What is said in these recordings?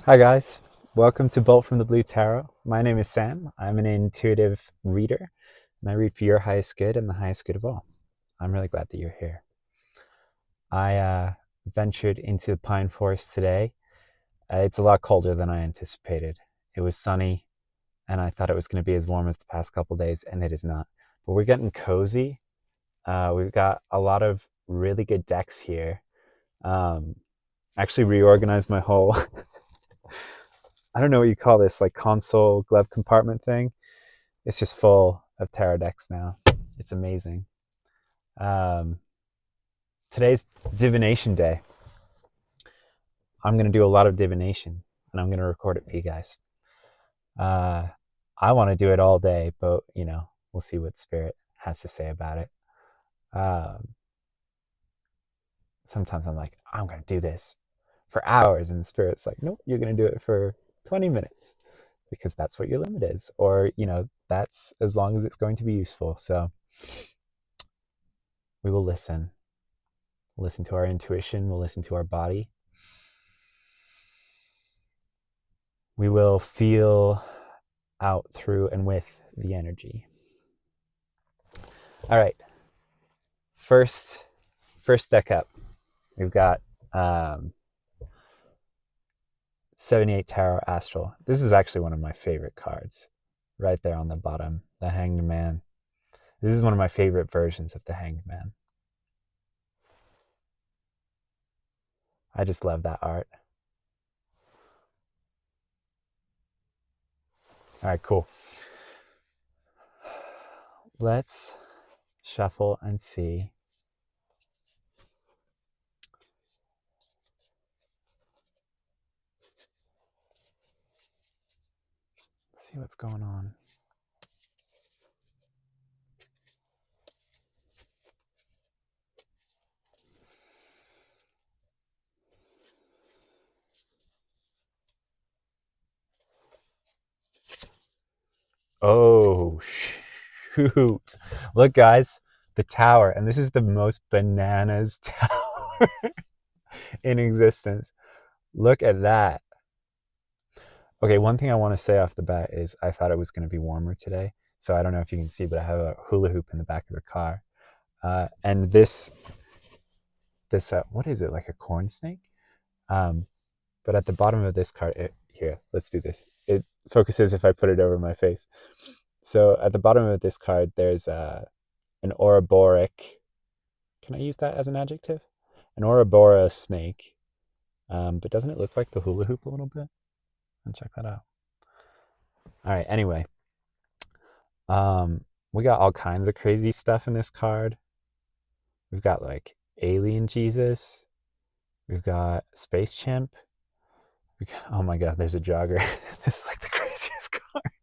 Hi guys, welcome to Bolt from the Blue Tarot. My name is Sam. I'm an intuitive reader, and I read for your highest good and the highest good of all. I'm really glad that you're here. I ventured into the pine forest today. It's a lot colder than I anticipated. It was sunny, and I thought it was going to be as warm as the past couple days, and it is not. But we're getting cozy. We've got a lot of really good decks here. Actually reorganized my whole I don't know what you call this, like console glove compartment thing. It's just full of tarot decks now. It's amazing. Um, Today's divination day. I'm going to do a lot of divination, and I'm going to record it for you guys. I want to do it all day, but we'll see what Spirit has to say about it. Sometimes I'm like, I'm going to do this for hours, and Spirit's like, nope, you're going to do it for 20 minutes because that's what your limit is, or that's as long as it's going to be useful. So we will listen. We'll listen to our intuition. We'll listen to our body. We will feel out, through, and with the energy. All right. First deck up. We've got 78 Tarot Astral. This is actually one of my favorite cards. Right there on the bottom, the Hanged Man. This is one of my favorite versions of the Hanged Man. I just love that art. All right, cool. Let's shuffle and see. Let's see what's going on. Oh, shoot. Look, guys, the tower. And this is the most bananas tower in existence. Look at that. Okay, one thing I want to say off the bat is I thought it was going to be warmer today. So I don't know if you can see, but I have a hula hoop in the back of the car. And this what is it, like a corn snake? But at the bottom of this card, here, let's do this. It focuses if I put it over my face. So at the bottom of this card, there's an Ouroboros. Can I use that as an adjective? An Ouroboros snake. But doesn't it look like the hula hoop a little bit? Let's check that out. All right, anyway. We got all kinds of crazy stuff in this card. We've got like Alien Jesus. We've got Space Chimp. Oh my god, there's a jogger. This is like the craziest card.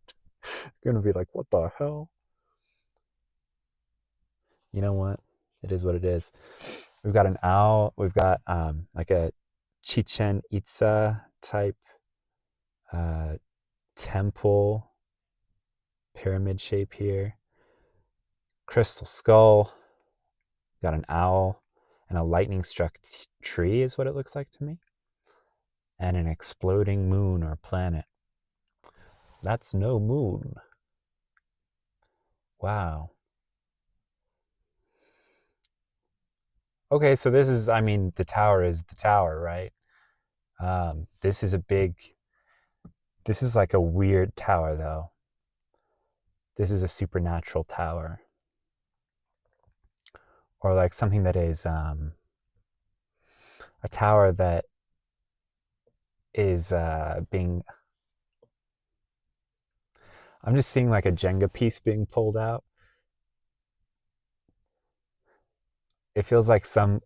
You're gonna be like, what the hell? You know what? It is what it is. We've got an owl. We've got like a Chichen Itza type temple pyramid shape here. Crystal skull. Got an owl and a lightning struck tree is what it looks like to me. And an exploding moon or planet. That's no moon. Wow. Okay, so this is, I mean, the tower is the tower, right? This is this is like a weird tower, though. This is a supernatural tower. Or like something that is a tower that is being... I'm just seeing like a Jenga piece being pulled out. It feels like something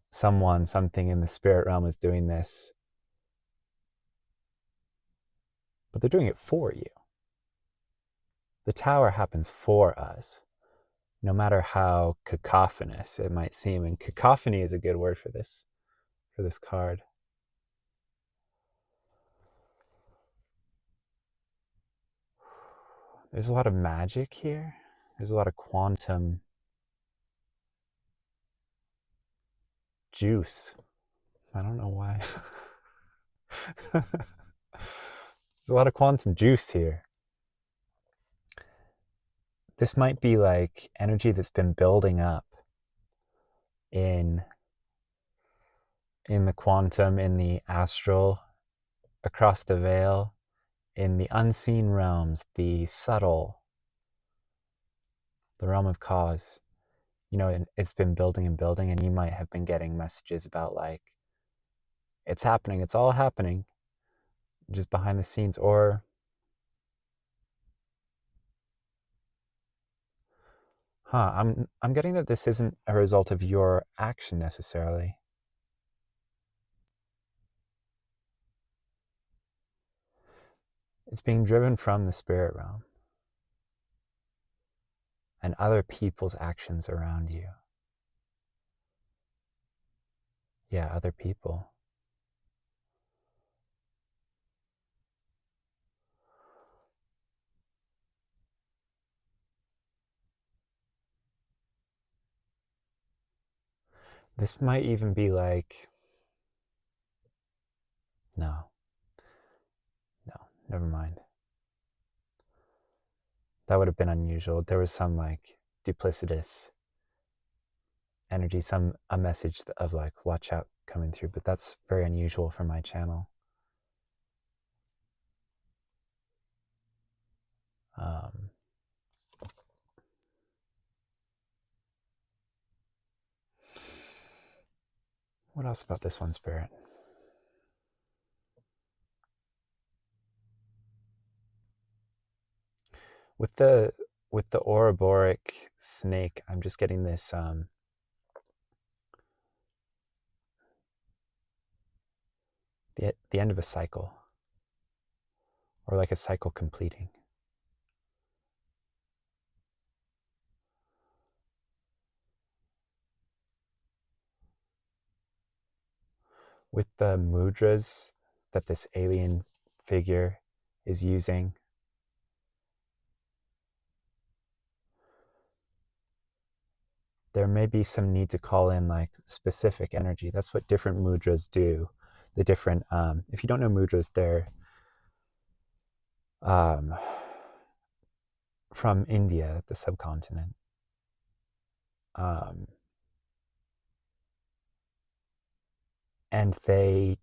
in the spirit realm is doing this. But they're doing it for you. The tower happens for us, no matter how cacophonous it might seem. And cacophony is a good word for this card. There's a lot of magic here. There's a lot of quantum juice. I don't know why. There's a lot of quantum juice here. This might be like energy that's been building up in the quantum, in the astral, across the veil, in the unseen realms, the subtle, the realm of cause. You know, it's been building and building, and you might have been getting messages about like, it's happening, it's all happening, just behind the scenes. Or I'm getting that this isn't a result of your action necessarily. It's being driven from the spirit realm and other people's actions around you. Yeah, other people. This might even be like, no, never mind. That would have been unusual. There was some like duplicitous energy, a message of like, watch out coming through, but that's very unusual for my channel. What else about this one, Spirit? With the Ouroboros snake, I'm just getting this the end of a cycle, or like a cycle completing. With the mudras that this alien figure is using, there may be some need to call in like specific energy. That's what different mudras do. The different, if you don't know mudras, they're from India, the subcontinent. And they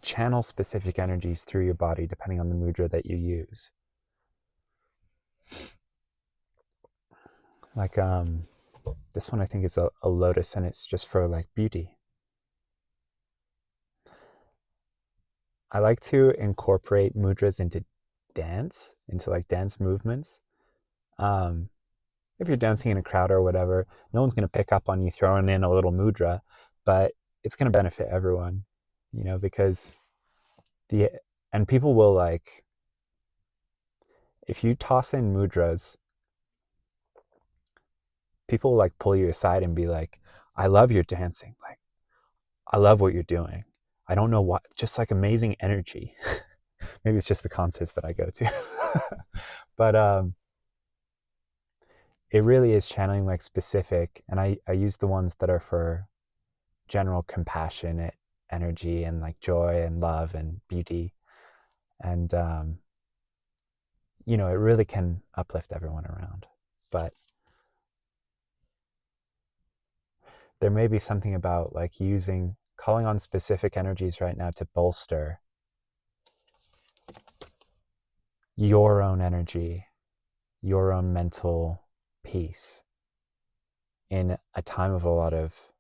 channel specific energies through your body depending on the mudra that you use. Like this one I think is a lotus, and it's just for like beauty. I like to incorporate mudras into dance, into like dance movements. If you're dancing in a crowd or whatever, no one's going to pick up on you throwing in a little mudra, but it's going to benefit everyone, you know, because and people will like, if you toss in mudras, people will like pull you aside and be like, I love your dancing. Like, I love what you're doing. I don't know what, just like amazing energy. Maybe it's just the concerts that I go to. But it really is channeling like specific, and I use the ones that are for general compassionate energy and like joy and love and beauty. And, you know, it really can uplift everyone around. But there may be something about like calling on specific energies right now to bolster your own energy, your own mental peace in a time of a lot of,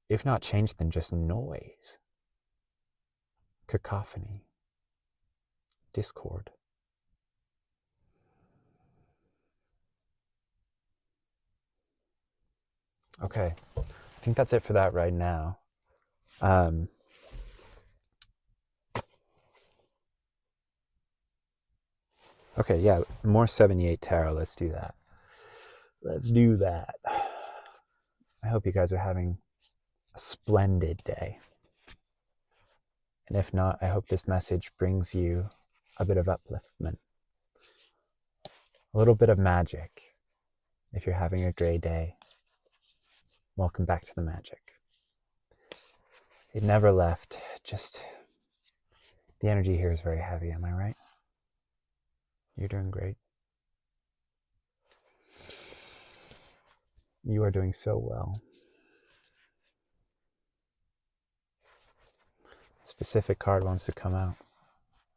if not change, then just noise, cacophony, discord. Okay, I think that's it for that right now. Okay, yeah, more 78 tarot. Let's do that. Let's do that. I hope you guys are having a splendid day. And if not, I hope this message brings you a bit of upliftment, a little bit of magic. If you're having a gray day, welcome back to the magic. It never left, just The energy here is very heavy, am I right? You're doing great. You are doing so well. A specific card wants to come out.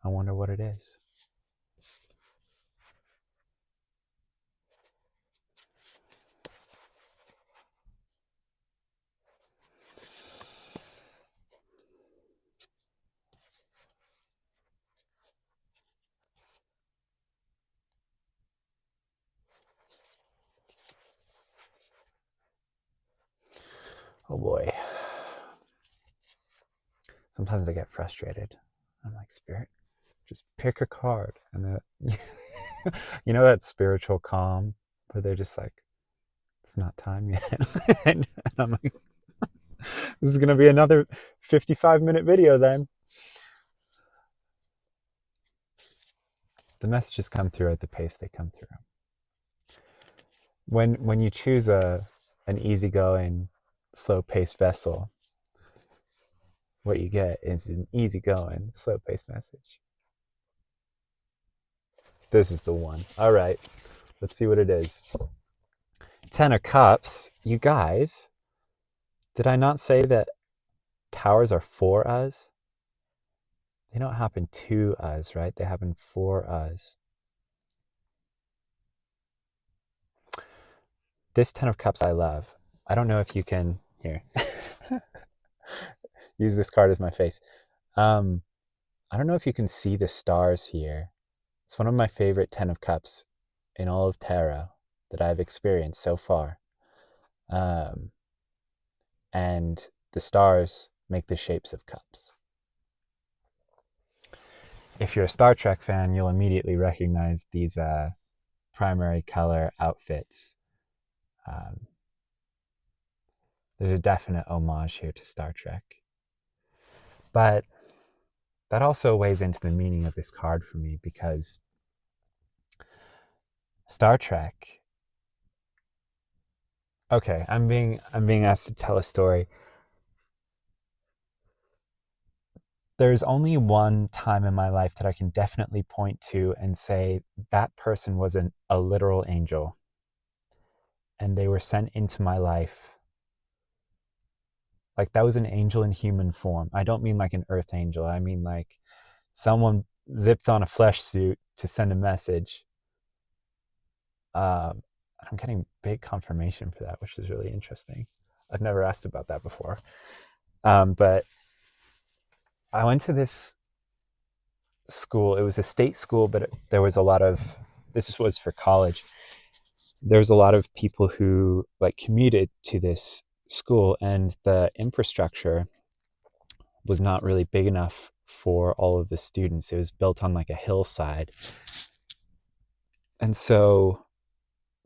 I wonder what it is. Oh boy. Sometimes I get frustrated. I'm like, Spirit, just pick a card. And then, you know that spiritual calm where they're just like, it's not time yet. And I'm like, this is going to be another 55-minute video then. The messages come through at the pace they come through. When you choose an easygoing, slow-paced vessel, what you get is an easygoing, slow-paced message. This is the one. All right, let's see what it is. 10 of Cups. You guys, did I not say that towers are for us? They don't happen to us, right? They happen for us. This 10 of Cups I love. I don't know if you can, here, use this card as my face. I don't know if you can see the stars here. It's one of my favorite 10 of Cups in all of tarot that I've experienced so far. And the stars make the shapes of cups. If you're a Star Trek fan, you'll immediately recognize these primary color outfits. There's a definite homage here to Star Trek. But that also weighs into the meaning of this card for me, because Star Trek... Okay, I'm being asked to tell a story. There's only one time in my life that I can definitely point to and say that person was a literal angel. And they were sent into my life. Like, that was an angel in human form. I don't mean like an earth angel. I mean like someone zipped on a flesh suit to send a message. I'm getting big confirmation for that, which is really interesting. I've never asked about that before. But I went to this school. It was a state school, but there was a lot of, this was for college. There was a lot of people who like commuted to this school, and the infrastructure was not really big enough for all of the students. It was built on like a hillside. And so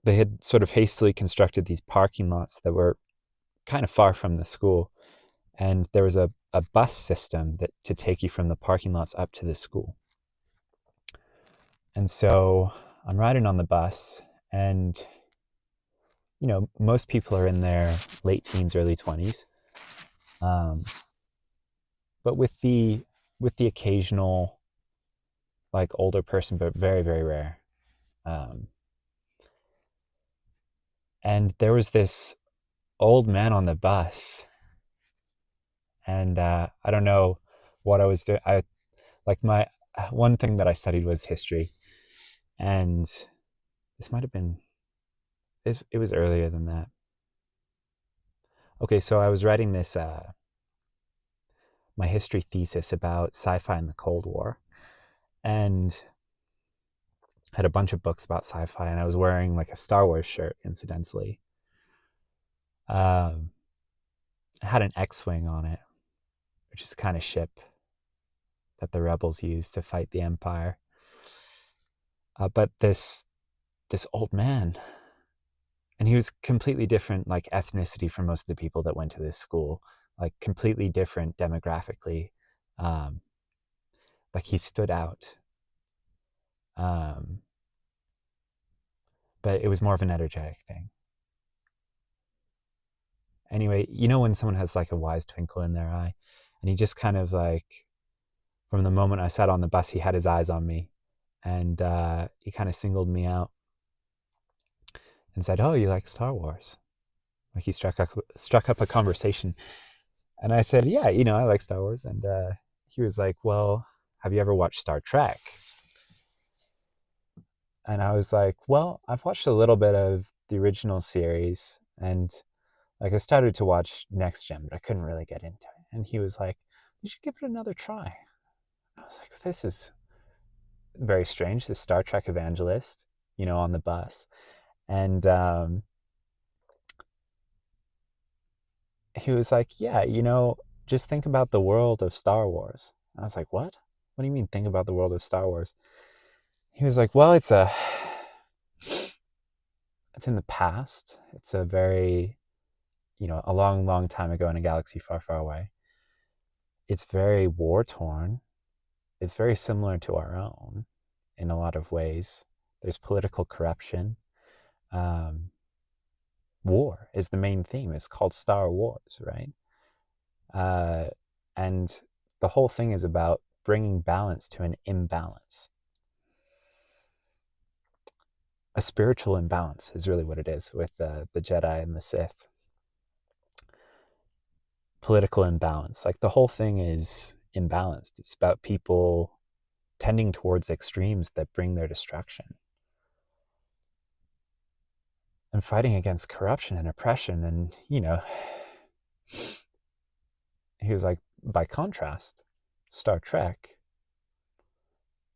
they had sort of hastily constructed these parking lots that were kind of far from the school. And there was a bus system that to take you from the parking lots up to the school. And so I'm riding on the bus, and, you know, most people are in their late teens, early 20s. But with the occasional like older person, but very, very rare. And there was this old man on the bus, and I don't know what I was doing. My one thing that I studied was history, and this might have been, it was earlier than that. Okay, so I was writing this my history thesis about sci-fi and the Cold War, and had a bunch of books about sci-fi, and I was wearing like a Star Wars shirt, incidentally. It had an X-Wing on it, which is the kind of ship that the rebels used to fight the Empire. But this old man, and he was completely different, like ethnicity from most of the people that went to this school, like completely different demographically. Like he stood out. But it was more of an energetic thing. Anyway, you know when someone has like a wise twinkle in their eye, and he just kind of like From the moment I sat on the bus, he had his eyes on me, and he kind of singled me out and said, "Oh, you like Star Wars?" Like he struck up a conversation, and I said, "Yeah, I like Star Wars." And he was like, "Well, have you ever watched Star Trek?" And I was like, "Well, I've watched a little bit of the original series, and like I started to watch Next Gen, but I couldn't really get into it." And he was like, "You should give it another try." I was like, "This is very strange." This Star Trek evangelist, on the bus, and he was like, "Yeah, just think about the world of Star Wars." I was like, "What? What do you mean, think about the world of Star Wars?" He was like, "Well, it's in the past. It's a very, a long, long time ago in a galaxy far, far away. It's very war torn. It's very similar to our own in a lot of ways. There's political corruption. Um, War is the main theme. It's called Star Wars, right? Uh, and the whole thing is about bringing balance to an imbalance. A spiritual imbalance is really what it is with the Jedi and the Sith. Political imbalance. Like the whole thing is imbalanced. It's about people tending towards extremes that bring their destruction. And fighting against corruption and oppression. And, he was like, by contrast, Star Trek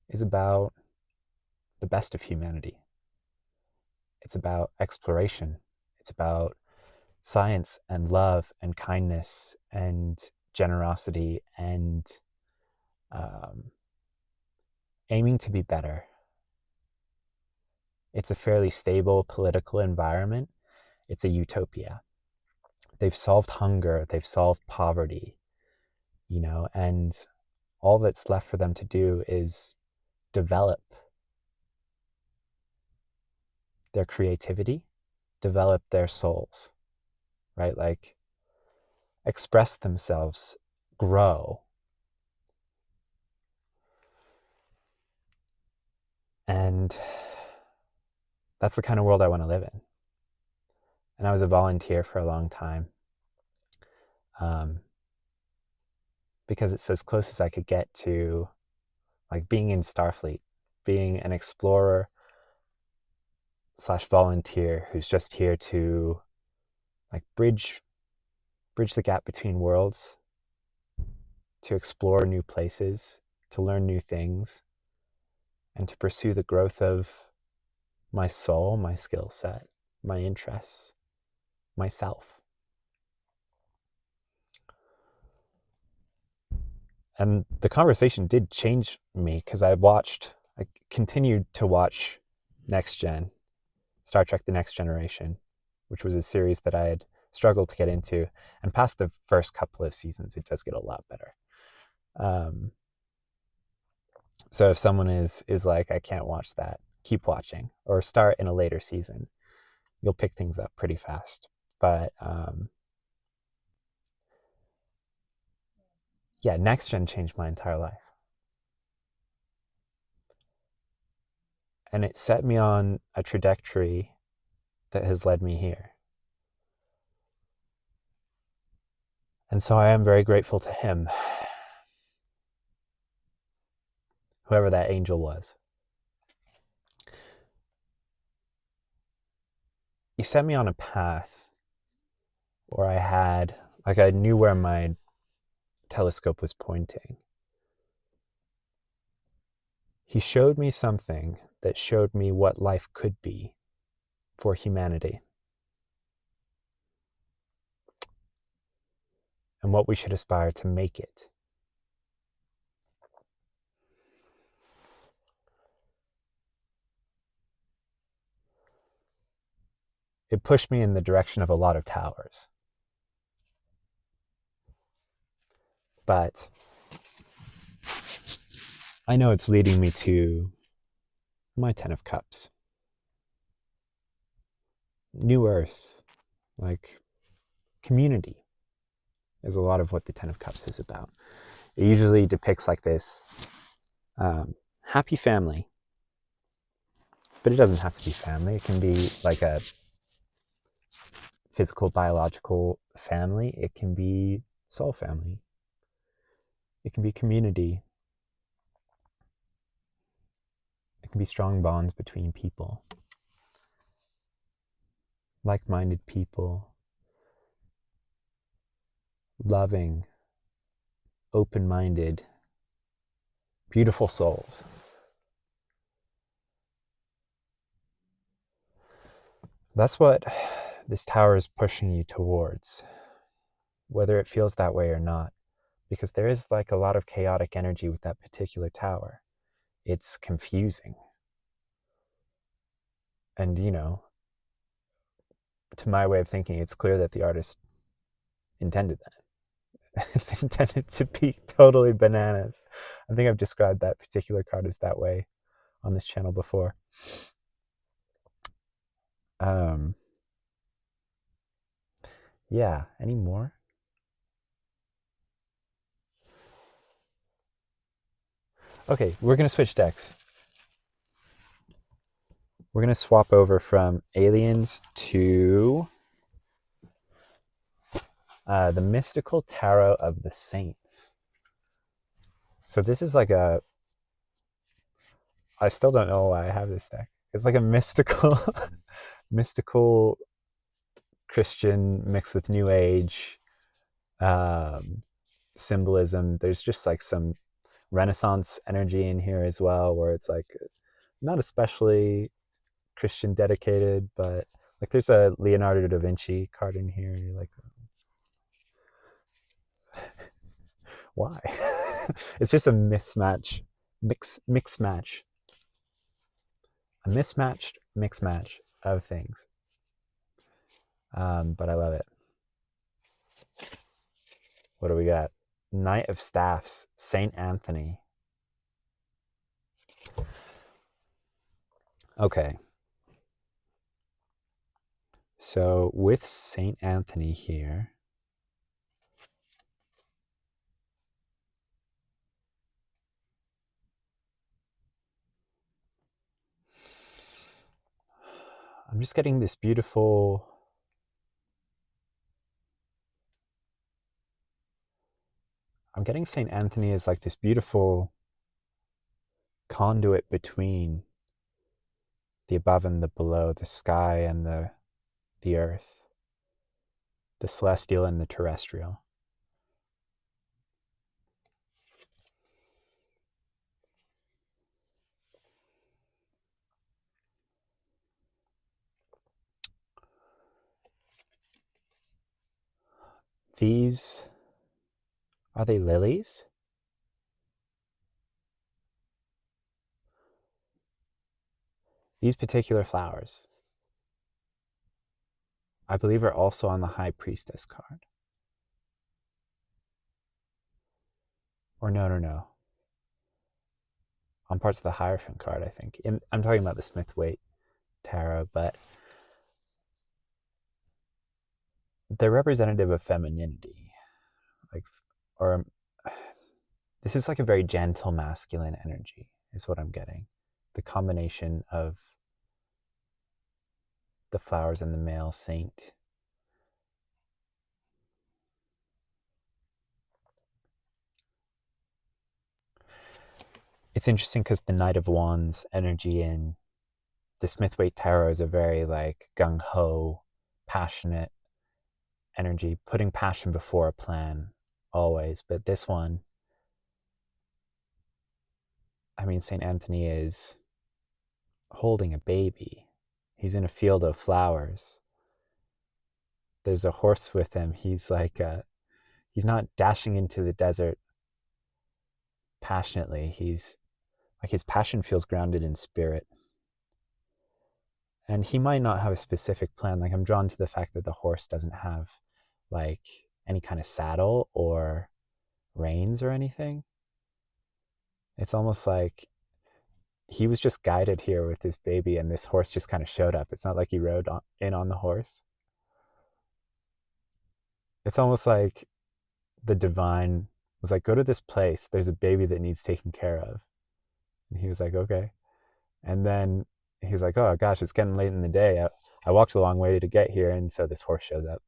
is about the best of humanity. It's about exploration. It's about science and love and kindness and generosity and aiming to be better. It's a fairly stable political environment. It's a utopia. They've solved hunger. They've solved poverty, and all that's left for them to do is develop their creativity, develop their souls, right? Like express themselves, grow. And that's the kind of world I want to live in. And I was a volunteer for a long time because it's as close as I could get to like being in Starfleet, being an explorer / volunteer who's just here to like bridge the gap between worlds, to explore new places, to learn new things, and to pursue the growth of my soul, my skill set, my interests, myself. And the conversation did change me because I continued to watch Next Gen, Star Trek The Next Generation, which was a series that I had struggled to get into. And past the first couple of seasons, it does get a lot better. So if someone is like, I can't watch that, keep watching or start in a later season. You'll pick things up pretty fast. But yeah, Next Gen changed my entire life. And it set me on a trajectory that has led me here. And so I am very grateful to him, whoever that angel was. He set me on a path where I knew where my telescope was pointing. He showed me something that showed me what life could be for humanity and what we should aspire to make it. It pushed me in the direction of a lot of towers. But I know it's leading me to my 10 of Cups. New Earth, like community, is a lot of what the 10 of Cups is about. It usually depicts like this happy family, but it doesn't have to be family. It can be like a physical, biological family. It can be soul family. It can be community. It can be strong bonds between people, like-minded people, loving, open-minded, beautiful souls. That's what this tower is pushing you towards, whether it feels that way or not, because there is like a lot of chaotic energy with that particular tower. It's confusing. And, you know, to my way of thinking, it's clear that the artist intended that. It's intended to be totally bananas. I think I've described that particular card as that way on this channel before. Yeah, any more? Okay, we're going to switch decks. We're going to swap over from aliens to the mystical tarot of the saints. So this is like a, I still don't know why I have this deck. It's like a mystical, mystical Christian mixed with New Age symbolism. There's just like some Renaissance energy in here as well, where it's like not especially Christian dedicated, but like there's a Leonardo da Vinci card in here, and you're like, why? It's just a mismatch, mix match, a mismatched mix match of things. But I love it. What do we got? Knight of Staffs, Saint Anthony. Okay. So with Saint Anthony here, I'm just getting this beautiful, I'm getting Saint Anthony as like this beautiful conduit between the above and the below, the sky and the earth, the celestial and the terrestrial. These, are they lilies? These particular flowers, I believe, are also on the High Priestess card. Or no. On parts of the Hierophant card, I think. I'm talking about the Smith-Waite Tarot, but they're representative of femininity. Like, or this is like a very gentle masculine energy, is what I'm getting. The combination of the flowers and the male saint. It's interesting because the Knight of Wands energy in the Smith-Waite Tarot is a very like gung-ho, passionate energy, putting passion before a plan always. But this one, I mean, St. Anthony is holding a baby. He's in a field of flowers. There's a horse with him. He's like, he's not dashing into the desert passionately. He's like, his passion feels grounded in spirit. And he might not have a specific plan. Like, I'm drawn to the fact that the horse doesn't have like any kind of saddle or reins or anything. It's almost like he was just guided here with this baby and this horse just kind of showed up. It's not like he rode in on the horse. It's almost like the divine was like, go to this place. There's a baby that needs taken care of. And he was like, okay. And then he was like, oh gosh, it's getting late in the day. I walked a long way to get here. And so this horse shows up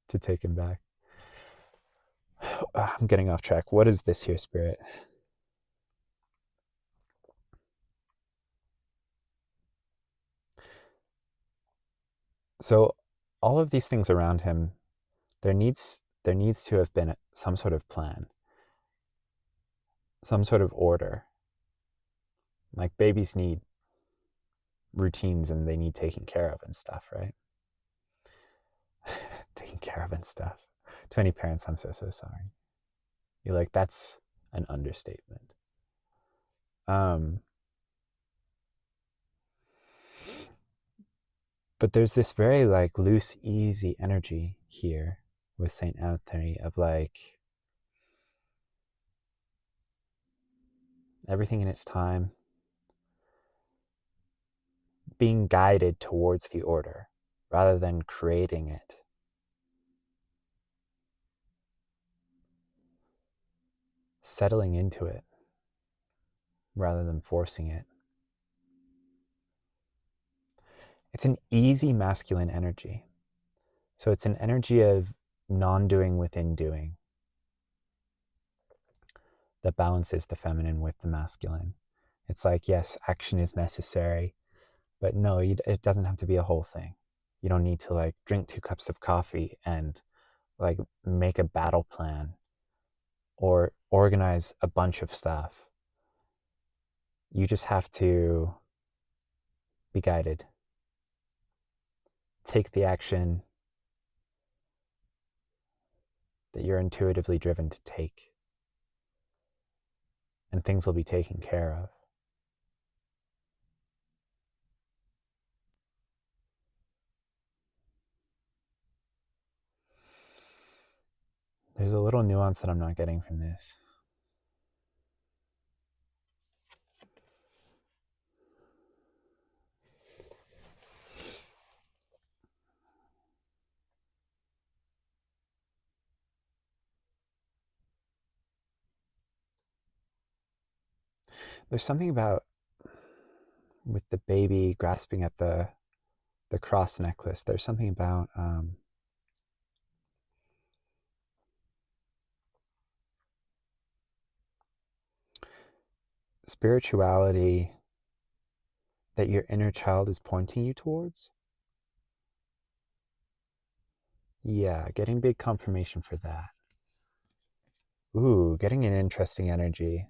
to take him back. I'm getting off track. What is this here, Spirit? So all of these things around him, there needs to have been some sort of plan, some sort of order. Like babies need routines and they need taken care of and stuff, right? Taken care of and stuff. To any parents, I'm so sorry. You're like, that's an understatement. But there's this very like loose, easy energy here with Saint Anthony of like everything in its time, being guided towards the order rather than creating it. Settling into it rather than forcing it. It's an easy masculine energy. So it's an energy of non-doing within doing that balances the feminine with the masculine. It's like, yes, action is necessary, but no, it doesn't have to be a whole thing. You don't need to like drink 2 cups of coffee and like make a battle plan or organize a bunch of stuff. You just have to be guided. Take the action that you're intuitively driven to take, and things will be taken care of. There's a little nuance that I'm not getting from this. There's something about with the baby grasping at the cross necklace. There's something about spirituality that your inner child is pointing you towards. Yeah, getting big confirmation for that. Ooh, getting an interesting energy.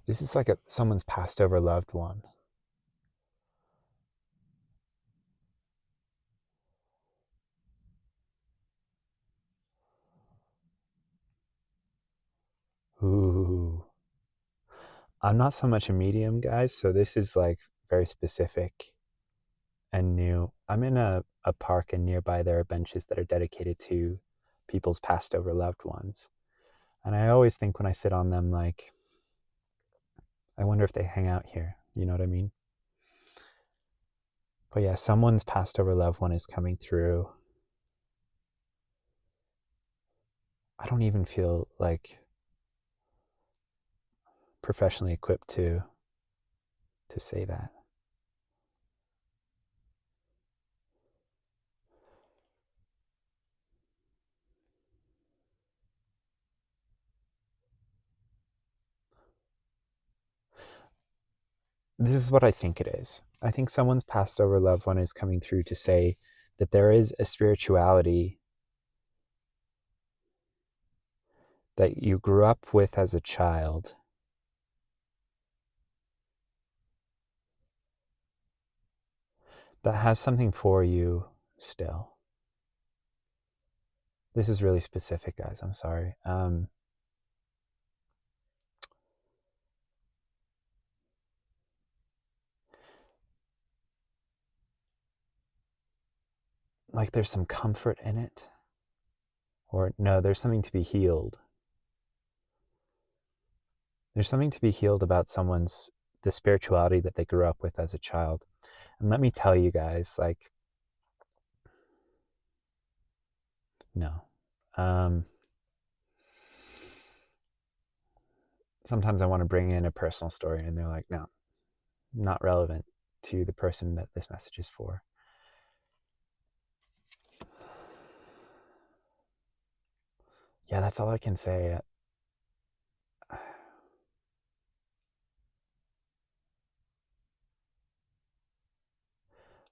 This is like someone's passed over loved one. Ooh. I'm not so much a medium, guys, so this is like very specific and new. I'm in a park, and nearby there are benches that are dedicated to people's passed over loved ones. And I always think when I sit on them, like, I wonder if they hang out here. You know what I mean? But yeah, someone's passed over loved one is coming through. I don't even feel like professionally equipped to say that. This is what I think it is. I think someone's passed over loved one is coming through to say that there is a spirituality that you grew up with as a child that has something for you still. This is really specific, guys. I'm sorry. Like there's some comfort in it. Or no, there's something to be healed. There's something to be healed about the spirituality that they grew up with as a child. And let me tell you guys, like, no. Sometimes I want to bring in a personal story and they're like, no, not relevant to the person that this message is for. Yeah, that's all I can say.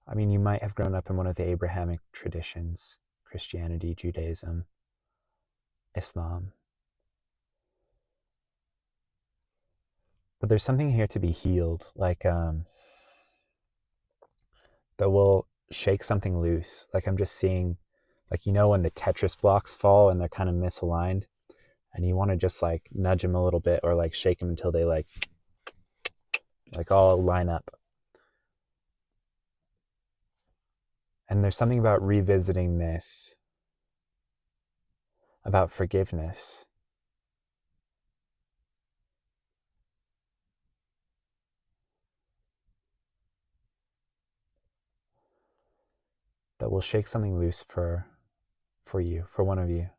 I mean, you might have grown up in one of the Abrahamic traditions, Christianity, Judaism, Islam. But there's something here to be healed, like that will shake something loose. Like I'm just seeing, like, you know, when the Tetris blocks fall and they're kind of misaligned and you want to just like nudge them a little bit or like shake them until they like all line up. And there's something about revisiting this, about forgiveness. That will shake something loose for you, for one of you.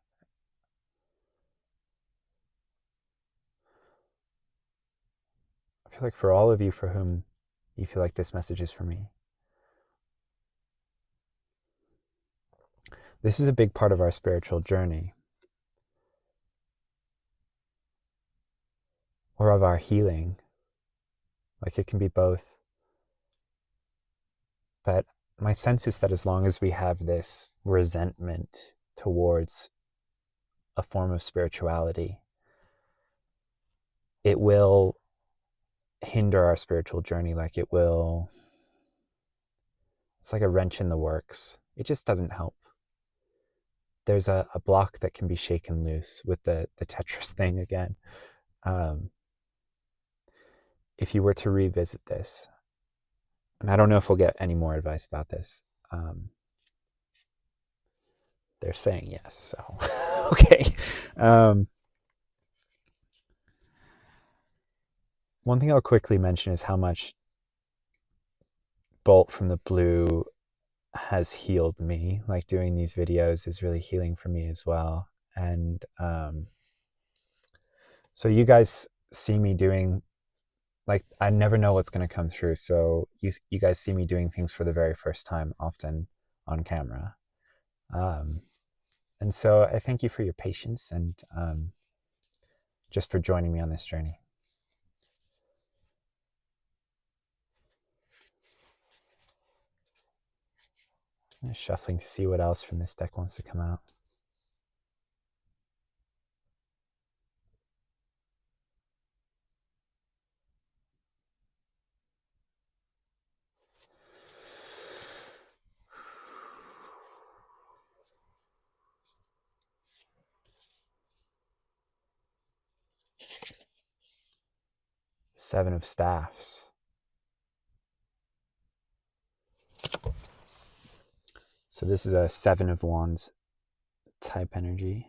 I feel like for all of you for whom you feel like this message is for me. This is a big part of our spiritual journey, or of our healing. Like it can be both. But my sense is that as long as we have this resentment towards a form of spirituality, it will hinder our spiritual journey. Like it's like a wrench in the works. It just doesn't help. There's a block that can be shaken loose with the Tetris thing again. If you were to revisit this, and I don't know if we'll get any more advice about this. They're saying yes, so okay. One thing I'll quickly mention is how much Bolt from the Blue has healed me. Like doing these videos is really healing for me as well. And so you guys see me doing, like, I never know what's going to come through. So you guys see me doing things for the very first time, often on camera. And so I thank you for your patience and just for joining me on this journey. I'm shuffling to see what else from this deck wants to come out. Seven of Staffs. So this is a Seven of Wands type energy.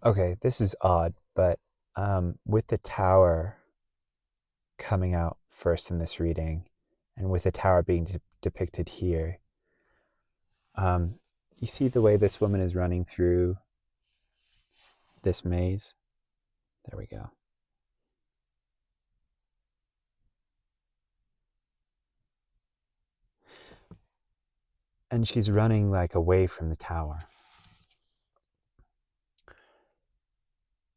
Okay, this is odd, but with the Tower coming out first in this reading, and with the Tower being depicted here, you see the way this woman is running through this maze? There we go. And she's running like away from the Tower.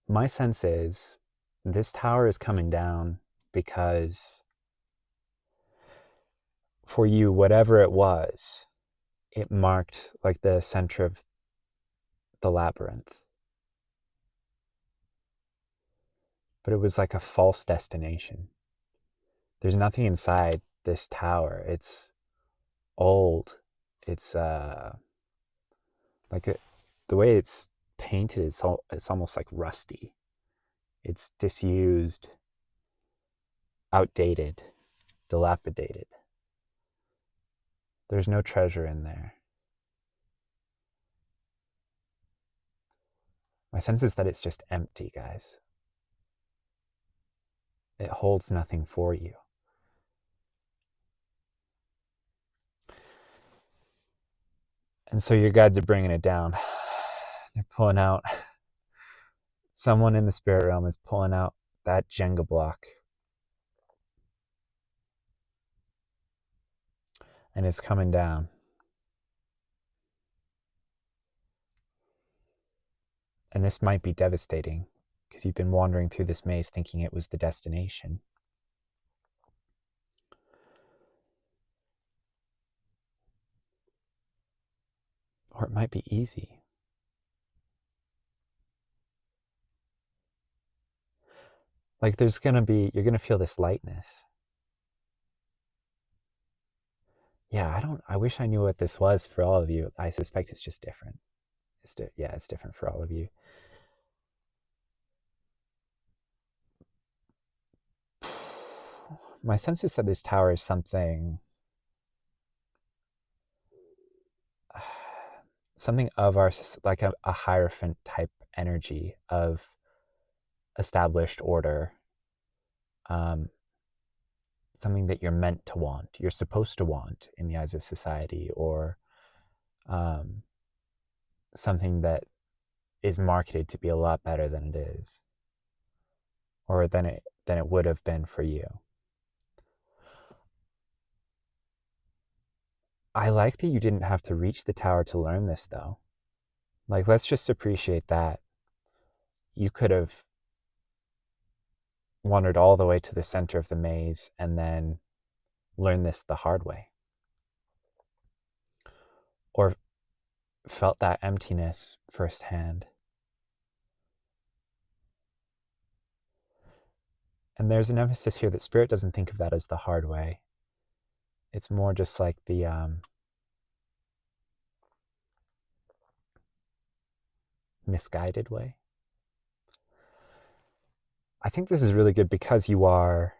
My sense is this Tower is coming down because for you, whatever it was, it marked like the center of the labyrinth. But it was like a false destination. There's nothing inside this tower. It's old. It's like the way it's painted, it's almost like rusty. It's disused, outdated, dilapidated. There's no treasure in there. My sense is that it's just empty, guys. It holds nothing for you. And so your guides are bringing it down. They're pulling out. Someone in the spirit realm is pulling out that Jenga block. And it's coming down. And this might be devastating because you've been wandering through this maze thinking it was the destination. Or it might be easy. Like you're going to feel this lightness. Yeah, I wish I knew what this was for all of you. I suspect it's just different. It's different for all of you. My sense is that this tower is something of our, like a Hierophant type energy of established order, something that you're meant to want, you're supposed to want in the eyes of society, or something that is marketed to be a lot better than it is, or than it would have been for you. I like that you didn't have to reach the tower to learn this, though. Like, let's just appreciate that. You could have wandered all the way to the center of the maze and then learned this the hard way. Or felt that emptiness firsthand. And there's an emphasis here that Spirit doesn't think of that as the hard way. It's more just like the misguided way. I think this is really good because you are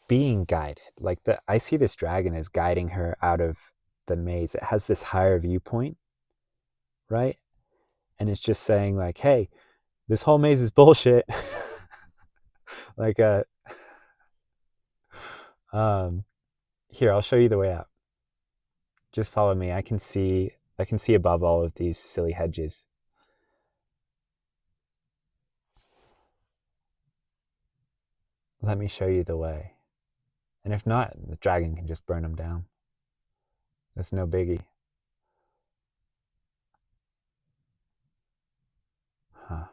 being guided. Like I see this dragon as guiding her out of the maze. It has this higher viewpoint, right? And it's just saying like, hey, this whole maze is bullshit. Like here, I'll show you the way out. Just follow me. I can see above all of these silly hedges. Let me show you the way. And if not, the dragon can just burn them down. That's no biggie. Huh.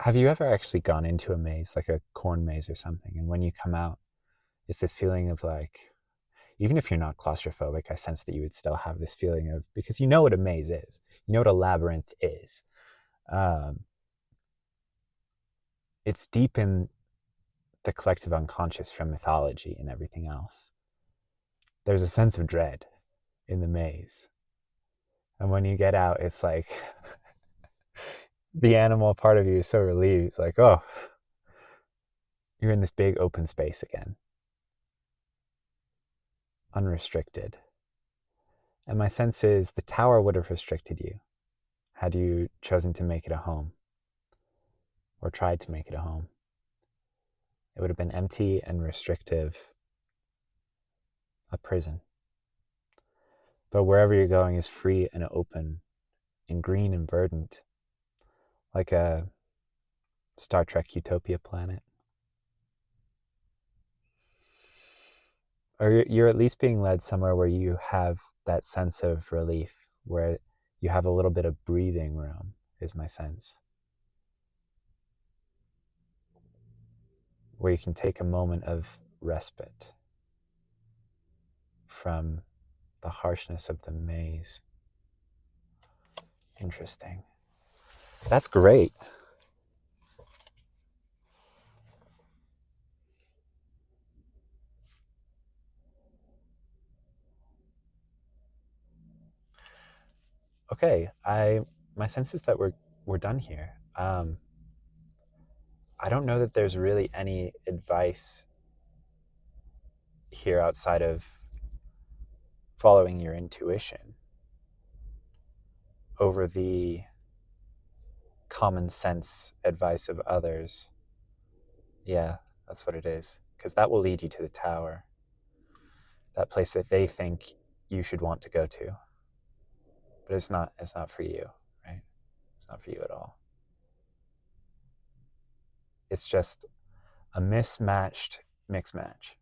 Have you ever actually gone into a maze, like a corn maze or something, and when you come out, it's this feeling of like, even if you're not claustrophobic, I sense that you would still have this feeling of, because you know what a maze is, you know what a labyrinth is. It's deep in the collective unconscious from mythology and everything else. There's a sense of dread in the maze. And when you get out, it's like the animal part of you is so relieved. It's like, oh, you're in this big open space again. Unrestricted. And my sense is the tower would have restricted you had you chosen to make it a home or tried to make it a home. It would have been empty and restrictive, a prison. But wherever you're going is free and open and green and verdant, like a Star Trek Utopia planet. or you're at least being led somewhere where you have that sense of relief, where you have a little bit of breathing room, is my sense. Where you can take a moment of respite from the harshness of the maze. Interesting. That's great. Okay, my sense is that we're done here. I don't know that there's really any advice here outside of following your intuition over the common sense advice of others. Yeah, that's what it is. Because that will lead you to the tower, that place that they think you should want to go to. But it's not for you, right? It's not for you at all. It's just a mismatched mix match.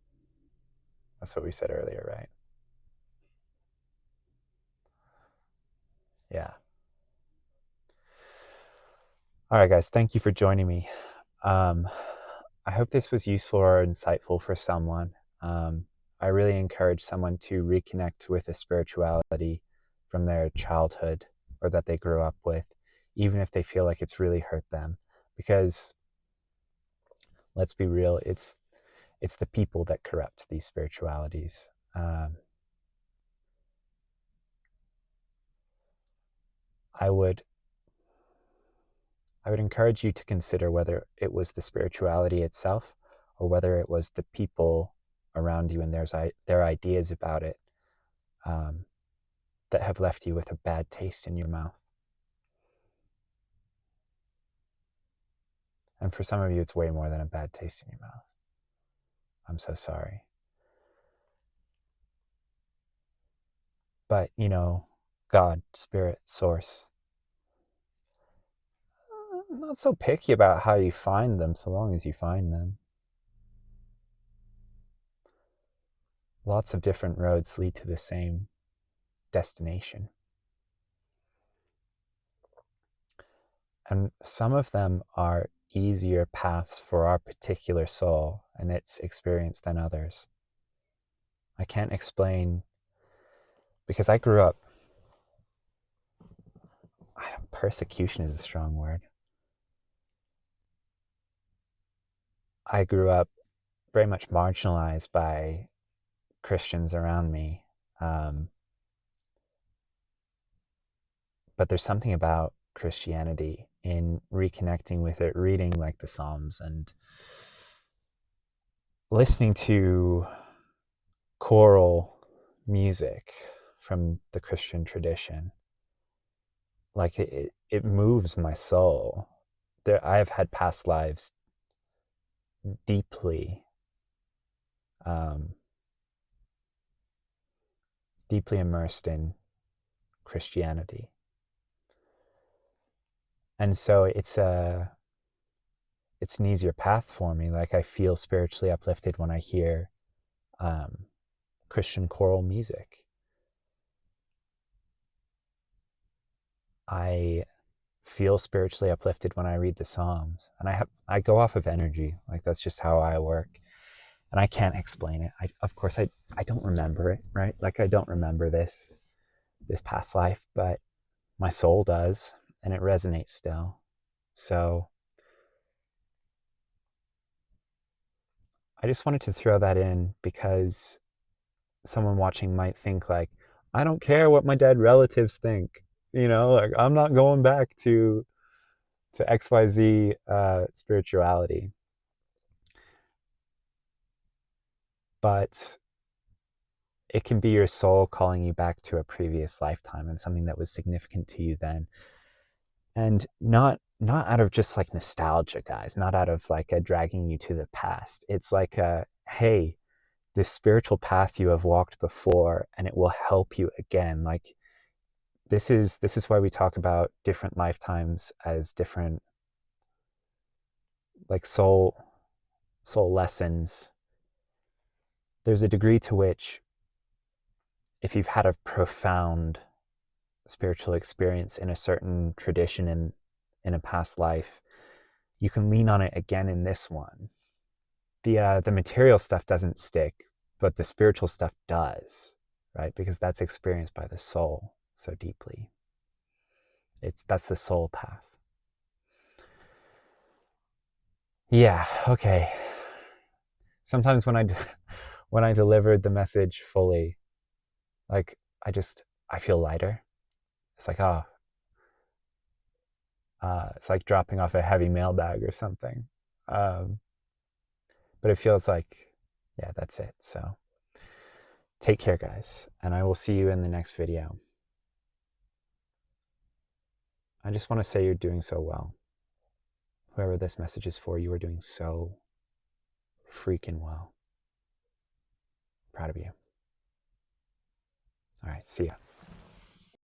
That's what we said earlier, right? Yeah. All right, guys, thank you for joining me. I hope this was useful or insightful for someone. I really encourage someone to reconnect with a spirituality from their childhood or that they grew up with, even if they feel like it's really hurt them. Because let's be real, it's the people that corrupt these spiritualities. I would encourage you to consider whether it was the spirituality itself or whether it was the people around you and their ideas about it that have left you with a bad taste in your mouth. And for some of you, it's way more than a bad taste in your mouth. I'm so sorry. But, God, Spirit, Source, I'm not so picky about how you find them, so long as you find them. Lots of different roads lead to the same destination. And some of them are easier paths for our particular soul and its experience than others. I can't explain, because I grew up, persecution is a strong word. I grew up very much marginalized by Christians around me. But there's something about Christianity in reconnecting with it, reading like the Psalms and listening to choral music from the Christian tradition. Like it moves my soul. I have had past lives deeply deeply immersed in Christianity. And so it's an easier path for me. Like I feel spiritually uplifted when I hear Christian choral music. I feel spiritually uplifted when I read the Psalms, and I go off of energy. Like that's just how I work, and I can't explain it. Of course I don't remember it, right? Like I don't remember this past life, but my soul does, and it resonates still. So I just wanted to throw that in because someone watching might think like, I don't care what my dead relatives think, like I'm not going back to XYZ spirituality. But it can be your soul calling you back to a previous lifetime and something that was significant to you then. And not out of just like nostalgia, guys, not out of like a dragging you to the past. It's like hey, this spiritual path you have walked before and it will help you again. Like this is why we talk about different lifetimes as different like soul lessons there's a degree to which, if you've had a profound spiritual experience in a certain tradition in a past life, you can lean on it again in this one. The material stuff doesn't stick, but the spiritual stuff does, right? Because that's experienced by the soul so deeply. That's the soul path. Yeah, okay. Sometimes when I delivered the message fully, like I feel lighter. It's like, oh, it's like dropping off a heavy mailbag or something. But it feels like, yeah, that's it. So take care, guys, and I will see you in the next video. I just want to say you're doing so well. Whoever this message is for, you are doing so freaking well. Proud of you. All right, see ya.